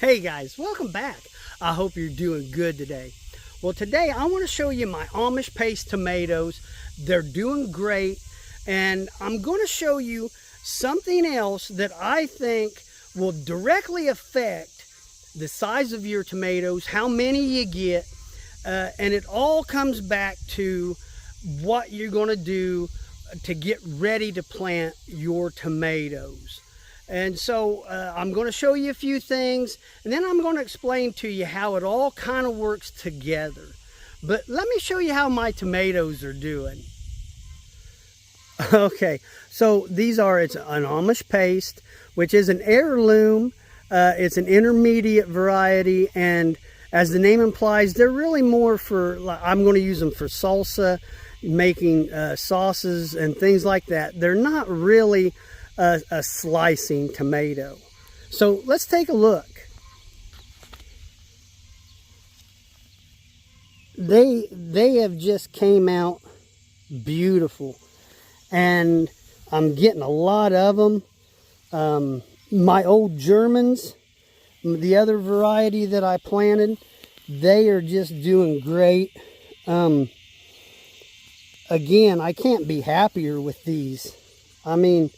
Hey guys, welcome back. I hope you're doing good today. Well, today I want to show you my Amish paste tomatoes. They're doing great, and I'm going to show you something else that I think will directly affect the size of your tomatoes, how many you get, and it all comes back to what you're going to do to get ready to plant your tomatoes. And so I'm going to show you a few things, and then I'm going to explain to you how it all kind of works together. But let me show you how my tomatoes are doing. Okay, so it's an Amish paste, which is an heirloom. It's an intermediate variety, and as the name implies, they're really more for, I'm going to use them for salsa, making sauces and things like that. They're not really a slicing tomato. So let's take a look. They have just came out beautiful, and I'm getting a lot of them. My old Germans, the other variety that I planted, they are just doing great. Again, I can't be happier with these. I mean,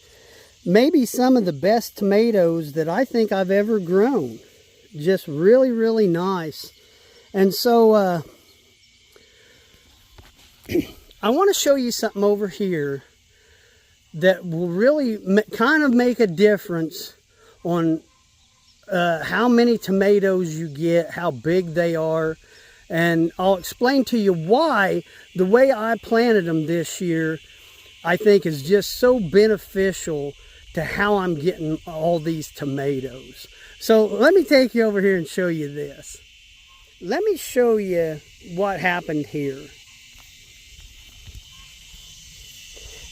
maybe some of the best tomatoes that I think I've ever grown. Just really, really nice. And so I want to show you something over here that will really kind of make a difference on how many tomatoes you get, how big they are. And I'll explain to you why the way I planted them this year, I think, is just so beneficial to how I'm getting all these tomatoes. So let me take you over here and show you this. Let me show you what happened here.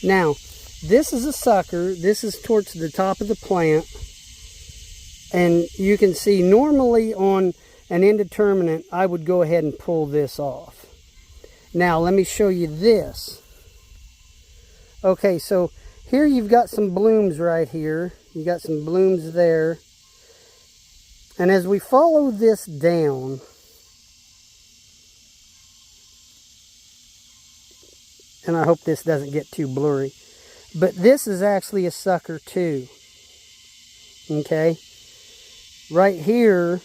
Now, this is a sucker. This is towards the top of the plant. And you can see normally on an indeterminate, I would go ahead and pull this off. Now, let me show you this. Okay, so here you've got some blooms right here. You got some blooms there. And as we follow this down, and I hope this doesn't get too blurry, but this is actually a sucker too. Okay? Right here,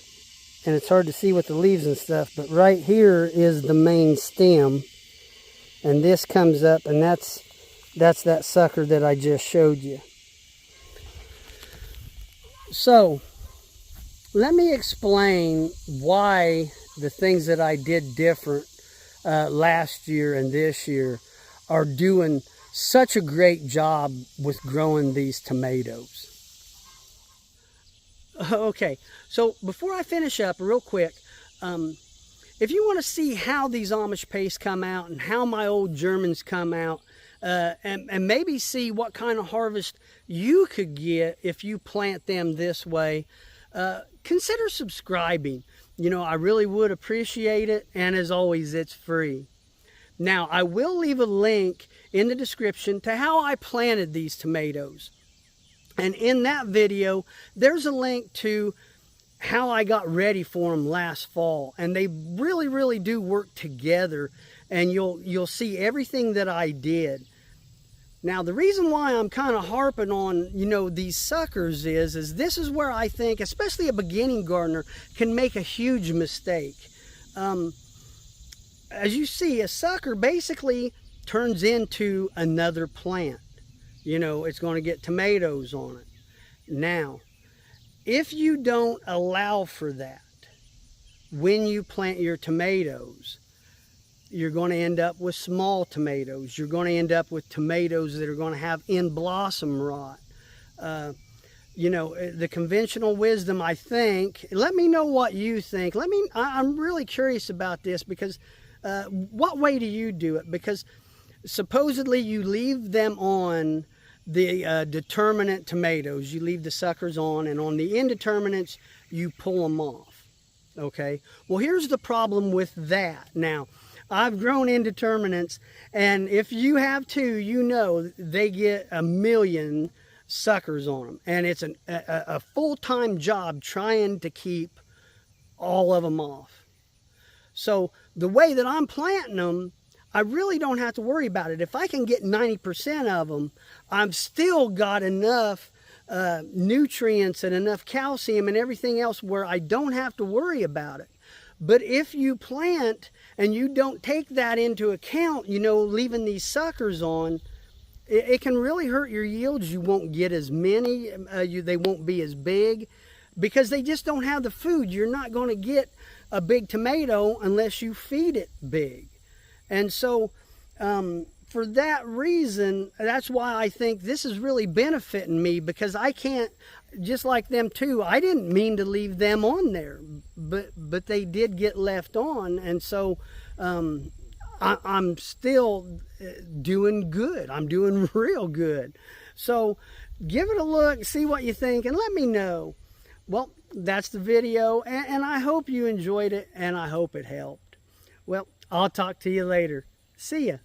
and it's hard to see with the leaves and stuff, but right here is the main stem. And this comes up, and that's that sucker that I just showed you. So, let me explain why the things that I did different last year and this year are doing such a great job with growing these tomatoes. Okay, so before I finish up real quick, if you want to see how these Amish pastes come out and how my old Germans come out, and maybe see what kind of harvest you could get if you plant them this way, consider subscribing. You know, I really would appreciate it, and as always, it's free. Now, I will leave a link in the description to how I planted these tomatoes. And in that video, there's a link to how I got ready for them last fall. And they really, really do work together. And you'll see everything that I did. Now, the reason why I'm kind of harping on, these suckers is this is where I think, especially a beginning gardener, can make a huge mistake. As you see, a sucker basically turns into another plant. It's going to get tomatoes on it. Now, if you don't allow for that when you plant your tomatoes, you're going to end up with small tomatoes. You're going to end up with tomatoes that are going to have in-blossom rot. The conventional wisdom, I think, let me know what you think. I'm really curious about this because what way do you do it? Because supposedly you leave them on the determinate tomatoes. You leave the suckers on, and on the indeterminates, you pull them off. Okay? Well, here's the problem with that. Now, I've grown indeterminates, and if you have too, they get a million suckers on them. And it's a full-time job trying to keep all of them off. So the way that I'm planting them, I really don't have to worry about it. If I can get 90% of them, I've still got enough nutrients and enough calcium and everything else where I don't have to worry about it. But if you plant and you don't take that into account, you know, leaving these suckers on, it can really hurt your yields. You won't get as many, they won't be as big because they just don't have the food. You're not going to get a big tomato unless you feed it big. And so for that reason, that's why I think this is really benefiting me, because I can't, just like them too, I didn't mean to leave them on there, but they did get left on. And so I'm still doing good. I'm doing real good. So give it a look, see what you think, and let me know. Well, that's the video, and I hope you enjoyed it, and I hope it helped. Well, I'll talk to you later. See ya.